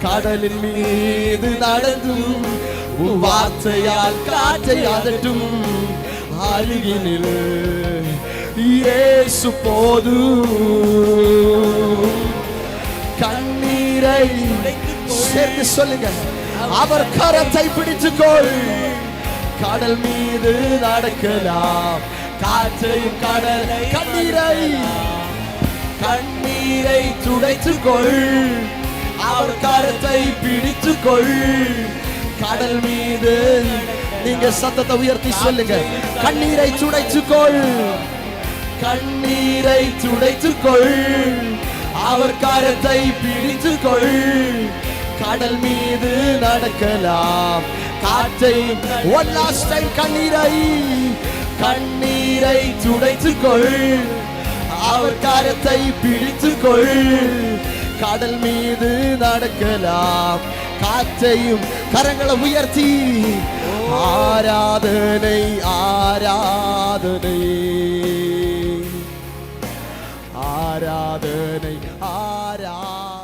கடலின் மீது நடந்தும் வார்த்தையால் காற்றை அதட்டும். அருகினில் இயேசு போதும். கண்ணீரை சேர்த்து சொல்லுங்க, அவர் கரத்தை பிடித்துக்கொள். கடல் மீது நடக்கலாம், காற்றையும் கடலை. கண்ணீரை துடைத்துக்கொள், அவர் கரத்தை பிடித்துக்கொள். கடல் மீது நீங்க சத்தத்தை உயர்த்தி சொல்லுங்க, கண்ணீரை துடைத்துக்கொள். கண்ணீரை துடைத்துக்கொள், அவர் கரத்தை பிடித்துக்கொள். கடல் மீது நடக்கலாம், காற்றை. one last time, கண்ணீரை துடைத்துக்கொள், அவர் கரத்தை பிடித்துக்கொள். கடல் மீது நடக்கலாம், காற்றையும். கரங்களை உயர்த்தி ஆராதனை ஆராதனை ஆராதனை ஆராதனை.